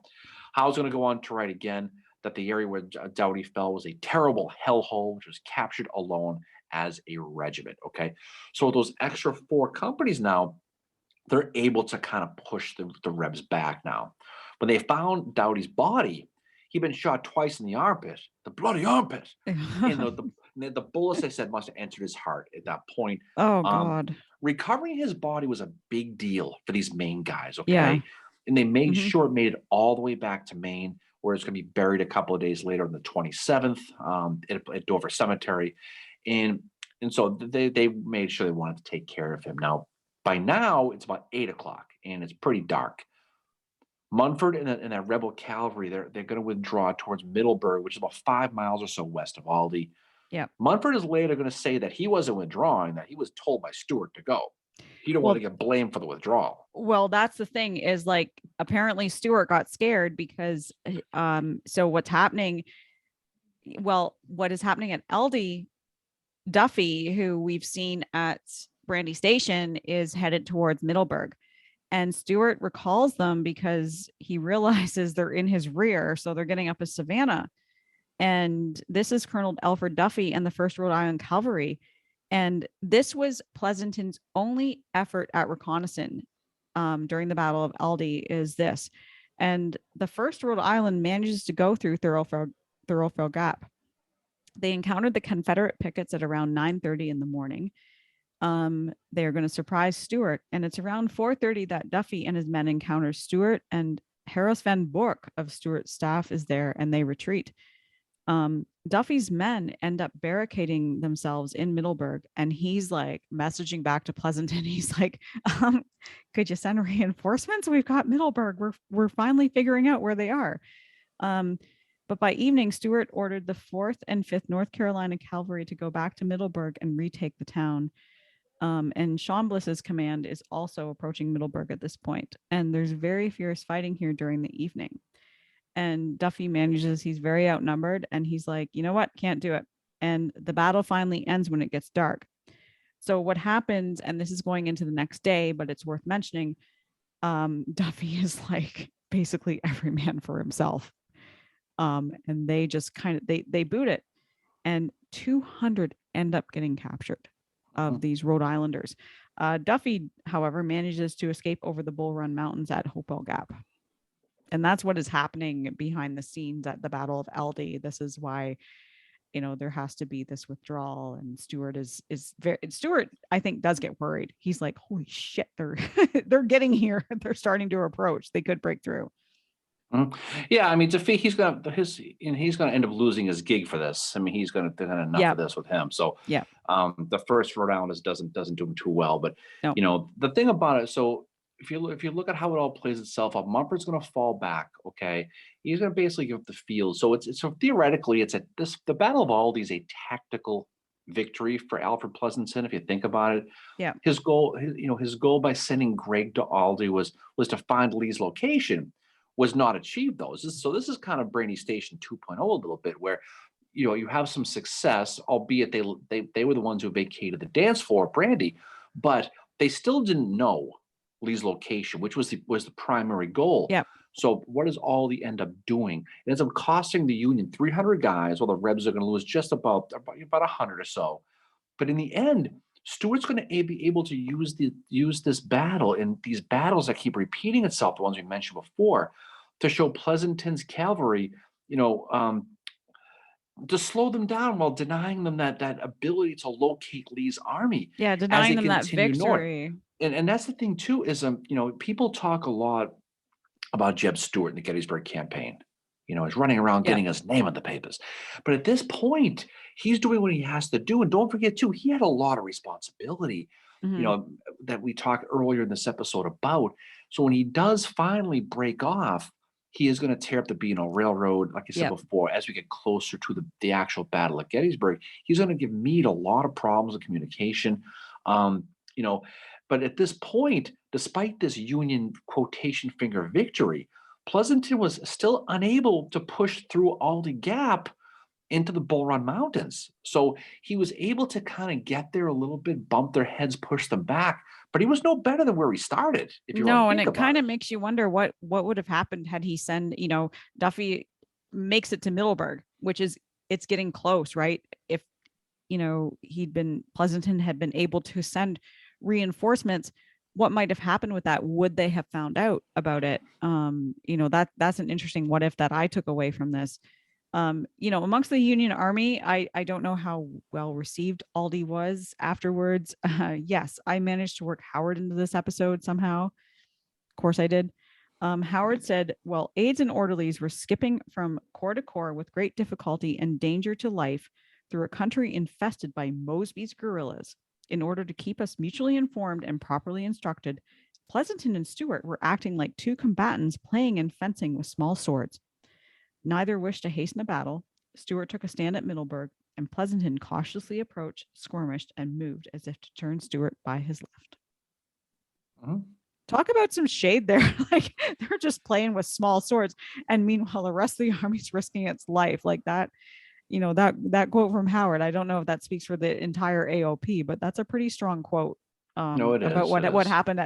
Howe's going to go on to write again that the area where Doughty fell was a terrible hellhole, which was captured alone as a regiment, okay? So those extra four companies now, they're able to kind of push the Rebs back now. When they found Doughty's body, he'd been shot twice in the armpit, the bloody armpit, and the bullets, they said, must have entered his heart at that point. Oh Um, God. Recovering his body was a big deal for these Maine guys, Yeah. okay? And they made Hmm. sure it made it all the way back to Maine, where it's going to be buried a couple of days later on the 27th at Dover Cemetery. And so they made sure they wanted to take care of him. Now, by now, it's about 8 o'clock, and it's pretty dark. Munford and that rebel cavalry, they're going to withdraw towards Middleburg, which is about 5 miles or so west of Aldie. Yeah. Munford is later going to say that he wasn't withdrawing, that he was told by Stuart to go. He don't want to get blamed for the withdrawal. Well, that's the thing, is like, apparently Stuart got scared because so what's happening, well, what is happening at Aldie, Duffy, who we've seen at Brandy Station, is headed towards Middleburg. And Stuart recalls them because he realizes they're in his rear. So they're getting up a Savannah. And this is Colonel Alfred Duffy and the 1st Rhode Island Cavalry. And this was Pleasanton's only effort at reconnaissance during the Battle of Aldie, is this. And the 1st Rhode Island manages to go through Thoroughfare Gap. They encountered the Confederate pickets at around 9:30 in the morning. They are going to surprise Stuart, and it's around 4:30 that Duffy and his men encounter Stuart, and Harris Van Bork of Stuart's staff is there, and they retreat. Duffy's men end up barricading themselves in Middleburg, and he's like messaging back to Pleasanton. He's like, could you send reinforcements? We've got Middleburg. We're finally figuring out where they are. But by evening, Stuart ordered the 4th and 5th North Carolina Cavalry to go back to Middleburg and retake the town. And Sean Bliss's command is also approaching Middleburg at this point. And there's very fierce fighting here during the evening. And Duffy manages, he's very outnumbered, and he's like, you know what, can't do it. And the battle finally ends when it gets dark. So what happens, and this is going into the next day, but it's worth mentioning, Duffy is like basically every man for himself. And they just kind of, they boot it. And 200 end up getting captured of these Rhode Islanders. Duffy, however, manages to escape over the Bull Run Mountains at Hopewell Gap. And that's what is happening behind the scenes at the Battle of Aldie. This is why, there has to be this withdrawal. And Stuart Stuart, I think, does get worried. He's like, holy shit, they're getting here. They're starting to approach. They could break through. Mm-hmm. Yeah, I mean, he's gonna end up losing his gig for this. I mean, they're gonna enough of this with him. So yeah, the 1st Rhode Islanders doesn't do him too well. But the thing about it, so if you look at how it all plays itself out, Mumford's gonna fall back. Okay, he's gonna basically give up the field. So theoretically, the Battle of Aldie is a tactical victory for Alfred Pleasanton. If you think about it, yeah, his goal by sending Gregg to Aldie was to find Lee's location. Was not achieved, though. This is kind of Brandy Station 2.0 a little bit, where you have some success, albeit they were the ones who vacated the dance floor at Brandy, but they still didn't know Lee's location, which was the primary goal. yeah. So what does Aldie end up doing? It ends up costing the Union 300 guys, while the Rebs are going to lose just about 100 or so. But in the end, Stuart's going to be able to use this battle and these battles that keep repeating itself, the ones we mentioned before, to show Pleasanton's cavalry, to slow them down while denying them that ability to locate Lee's army. Yeah, denying them that victory. North. And that's the thing too, is people talk a lot about Jeb Stuart in the Gettysburg campaign. He's running around getting his name on the papers. But at this point, he's doing what he has to do. And don't forget, too, he had a lot of responsibility, that we talked earlier in this episode about. So when he does finally break off, he is going to tear up the B&O Railroad, like I said before, as we get closer to the actual Battle of Gettysburg. He's going to give Meade a lot of problems with communication. But at this point, despite this Union quotation finger victory, Pleasanton was still unable to push through Aldie Gap into the Bull Run Mountains. So he was able to kind of get there a little bit, bump their heads, push them back, but he was no better than where he started. And it kind of makes you wonder what would have happened had he Duffy makes it to Middleburg, which is, it's getting close, right? If, Pleasanton had been able to send reinforcements, what might have happened with that. Would they have found out about it? That's an interesting what if that I took away from this. Amongst the Union Army, I don't know how well received Aldie was afterwards. Yes, I managed to work Howard into this episode somehow. Of course I did. Howard said, well, aides and orderlies were skipping from corps to corps with great difficulty and danger to life through a country infested by Mosby's guerrillas. In order to keep us mutually informed and properly instructed, Pleasanton and Stewart were acting like two combatants playing in fencing with small swords. Neither wished to hasten the battle. Stewart took a stand at Middleburg, and Pleasanton cautiously approached, skirmished, and moved as if to turn Stewart by his left. Mm-hmm. Talk about some shade there. Like they're just playing with small swords. And meanwhile, the rest of the army's risking its life like that. That quote from Howard, I don't know if that speaks for the entire AOP, but that's a pretty strong quote No, it about is. what happened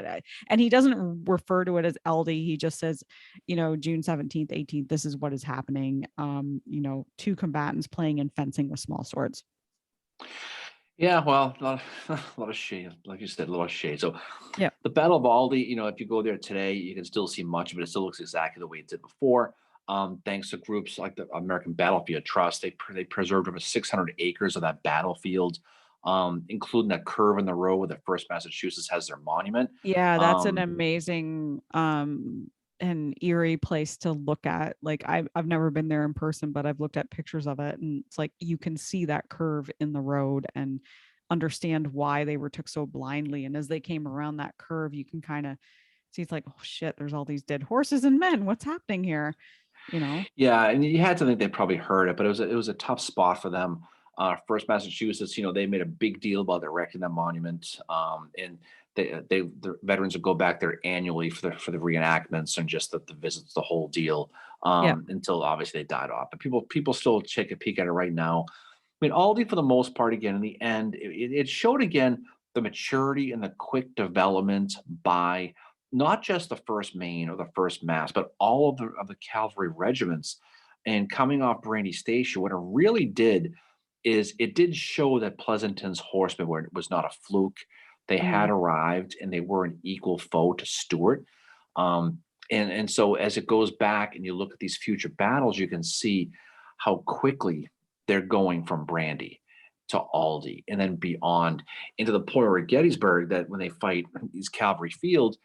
and he doesn't refer to it as Aldie. He just says, June 17th, 18th, this is what is happening. Two combatants playing in fencing with small swords. Yeah, well, a lot of shade, like you said, a lot of shade. So, yeah, the Battle of Aldie, if you go there today, you can still see much of it. It still looks exactly the way it did before. Thanks to groups like the American Battlefield Trust, they preserved over 600 acres of that battlefield, including that curve in the road where the First Massachusetts has their monument. Yeah, that's an amazing an eerie place to look at. Like I've never been there in person, but I've looked at pictures of it, and it's like you can see that curve in the road and understand why they took so blindly. And as they came around that curve, you can kind of see it's like, oh shit, there's all these dead horses and men. What's happening here? Yeah, and you had to think they probably heard it, but it was a tough spot for them. First Massachusetts, they made a big deal about erecting that monument, and the veterans would go back there annually for the reenactments and just the visits, the whole deal, until obviously they died off. But people still take a peek at it right now. I mean, Aldi for the most part, again, in the end, it showed again the maturity and the quick development by not just the first Maine or the first Mass, but all of the cavalry regiments. And coming off Brandy Station, what it really did is it did show that Pleasanton's horsemen was not a fluke. They had arrived and they were an equal foe to Stuart. And so as it goes back and you look at these future battles, you can see how quickly they're going from Brandy to Aldie and then beyond into the point where Gettysburg, that when they fight these cavalry fields,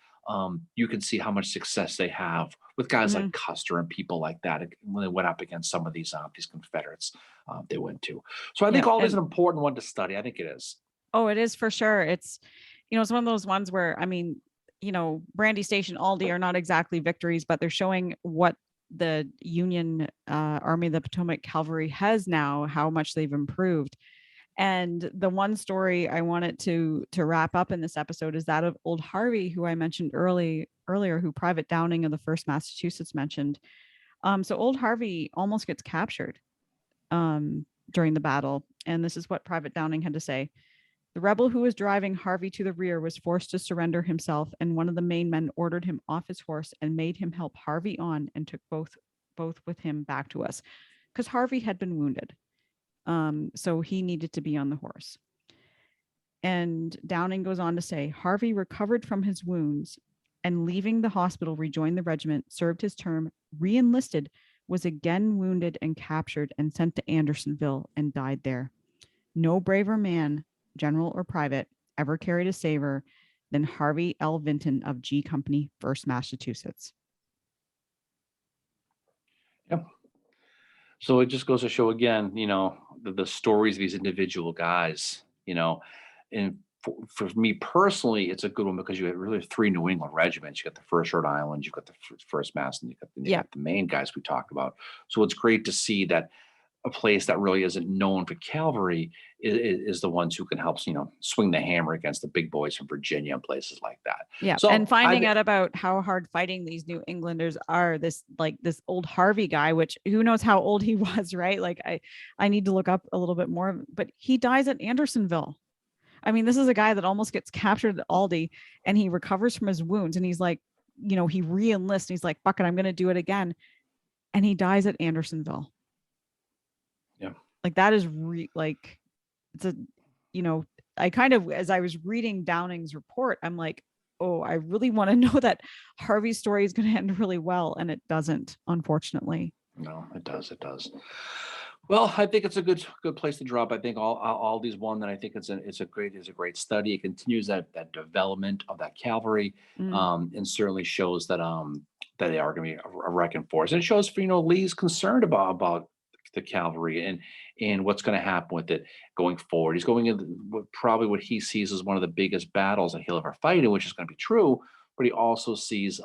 you can see how much success they have with guys like Custer and people like that when they went up against some of these Confederates they went to. So I think Aldie is an important one to study. I think it is. Oh, it is for sure. It's it's one of those ones where, I mean, Brandy Station, Aldie are not exactly victories, but they're showing what the Union Army of the Potomac Cavalry has now, how much they've improved. And the one story I wanted to wrap up in this episode is that of Old Harvey, who I mentioned earlier, who Private Downing of the 1st Massachusetts mentioned. So Old Harvey almost gets captured during the battle. And this is what Private Downing had to say. The rebel who was driving Harvey to the rear was forced to surrender himself, and one of the main men ordered him off his horse and made him help Harvey on and took both with him back to us because Harvey had been wounded. So he needed to be on the horse. And Downing goes on to say, Harvey recovered from his wounds and leaving the hospital, rejoined the regiment, served his term, re-enlisted, was again wounded and captured and sent to Andersonville and died there. No braver man, general or private, ever carried a saber than Harvey L. Vinton of G Company, 1st Massachusetts. Yep. So it just goes to show again, the stories of these individual guys, and for me personally, it's a good one because you have really 3 New England regiments. You got the 1st Rhode Island, you've got the 1st Mass, and you got the main guys we talked about. So it's great to see that a place that really isn't known for cavalry is the ones who can help, swing the hammer against the big boys from Virginia and places like that. Yeah. So and finding out about how hard fighting these New Englanders are, this Old Harvey guy, which who knows how old he was, right? Like I need to look up a little bit more, but he dies at Andersonville. I mean, this is a guy that almost gets captured at Aldie and he recovers from his wounds and he's like, he re-enlists and he's like, fuck it, I'm going to do it again. And he dies at Andersonville. Yeah. Like that is it's a, I kind of, as I was reading Downing's report, I'm like, oh, I really want to know that Harvey's story is going to end really well, and it doesn't, unfortunately. No, it does. It does. Well, I think it's a good place to drop. I think all these one, and I think it's a great study. It continues that development of that cavalry, Mm. and certainly shows that they are going to be a wrecking force. And it shows Lee's concerned about the cavalry and what's going to happen with it going forward. He's going into probably what he sees as one of the biggest battles that he'll ever fight in, which is going to be true. But he also sees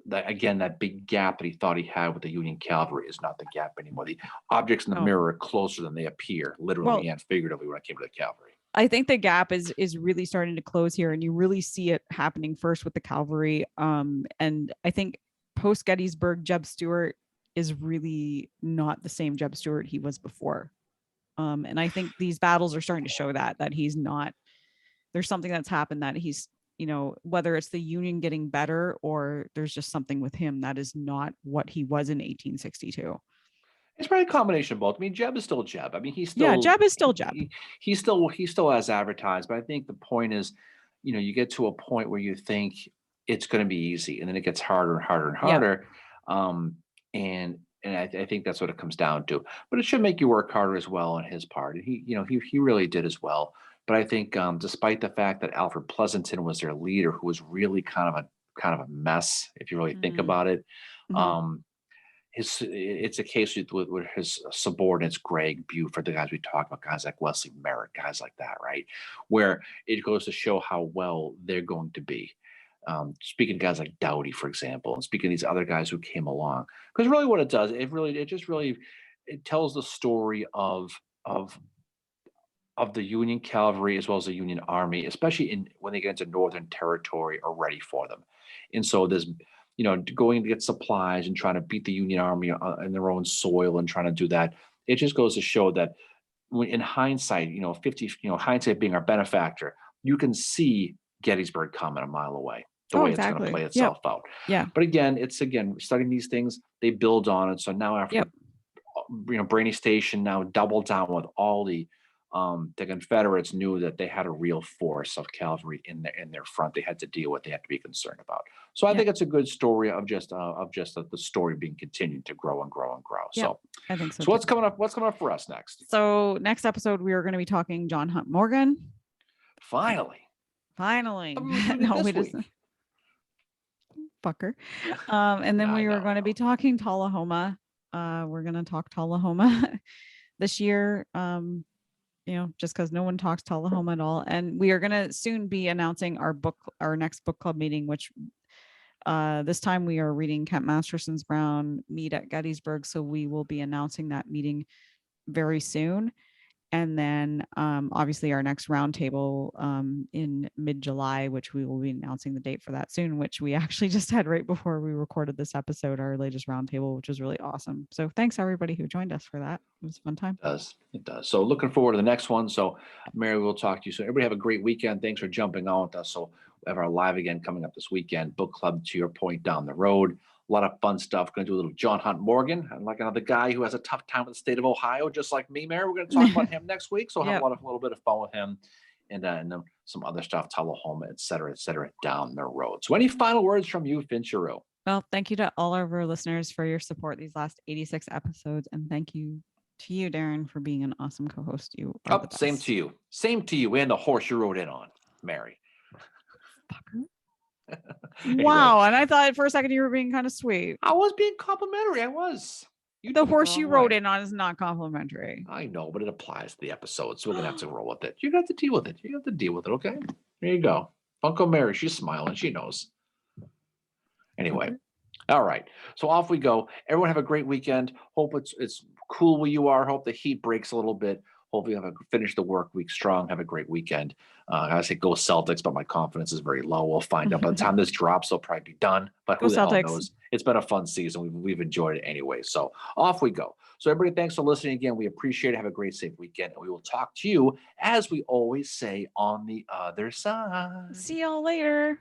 that again, that big gap that he thought he had with the Union cavalry is not the gap anymore. The objects in the mirror are closer than they appear, literally and figuratively, when it came to the cavalry. I think the gap is really starting to close here, and you really see it happening first with the cavalry. And I think post Gettysburg, Jeb Stuart is really not the same Jeb Stuart he was before. And I think these battles are starting to show that he's not. There's something that's happened that he's, whether it's the Union getting better or there's just something with him that is not what he was in 1862. It's probably a combination of both. I mean, Jeb is still Jeb. I mean, he's still Jeb is still Jeb. He still has advertised, but I think the point is, you get to a point where you think it's going to be easy, and then it gets harder and harder and harder. And I think that's what it comes down to. But it should make you work harder as well on his part. And he really did as well. But I think despite the fact that Alfred Pleasanton was their leader, who was really kind of a mess, if you really think about it. It's a case with his subordinates, Gregg, Buford, the guys we talked about, guys like Wesley Merritt, guys like that, right? Where it goes to show how well they're going to be. Speaking of guys like Doughty, for example, and speaking of these other guys who came along, because really what it does, it tells the story of the Union cavalry as well as the Union army, especially when they get into Northern Territory, are ready for them. And so there's going to get supplies and trying to beat the Union army in their own soil and trying to do that. It just goes to show that in hindsight, hindsight being our benefactor, you can see Gettysburg coming a mile away, the way it's going to play itself out. Yeah. But again, studying these things, they build on it. So now after, Brainy Station now doubled down with Aldie. The Confederates knew that they had a real force of cavalry in their front. They had to deal with. They had to be concerned about. So I think it's a good story of just the story being continued to grow and grow and grow. So I think so. So what's coming up? What's coming up for us next? So next episode we are going to be talking John Hunt Morgan. Finally. No, we just fucker. And then we were going to be talking Tullahoma. We're going to talk Tullahoma this year. Just because no one talks Tullahoma at all. And we are going to soon be announcing our next book club meeting, which this time we are reading Kent Masterson's Brown Meet at Gettysburg. So we will be announcing that meeting very soon. And then obviously our next roundtable in mid-July, which we will be announcing the date for that soon, which we actually just had right before we recorded this episode, our latest roundtable, which was really awesome. So thanks everybody who joined us for that. It was a fun time. It does. So looking forward to the next one. So Mary, we'll talk to you soon. Everybody have a great weekend. Thanks for jumping on with us. So we have our live again coming up this weekend. Book club, to your point, down the road. A lot of fun stuff. Going to do a little John Hunt Morgan, and like another guy who has a tough time with the state of Ohio, just like me, Mary. We're going to talk about him next week. So have a little bit of fun with him, and then some other stuff, Tullahoma, et cetera, down the road. So any final words from you, Fincheru? Well, thank you to all of our listeners for your support these last 86 episodes, and thank you to you, Darren, for being an awesome co-host. You are the best. Same to you, and the horse you rode in on, Mary. Fucker. Anyway. Wow, and I thought for a second you were being kind of sweet. I was being complimentary. I was. The horse you rode in on is not complimentary. I know, but it applies to the episode, so we're gonna have to roll with it. You got to deal with it. Okay, there you go. Uncle Mary, she's smiling. She knows. Anyway, all right. So off we go. Everyone have a great weekend. Hope it's cool where you are. Hope the heat breaks a little bit. Hopefully finish the work week strong. Have a great weekend. I say go Celtics, but my confidence is very low. We'll find out. By the time this drops, they'll probably be done. But who the hell knows? It's been a fun season. We've enjoyed it anyway. So off we go. So everybody, thanks for listening again. We appreciate it. Have a great, safe weekend. And we will talk to you, as we always say, on the other side. See y'all later.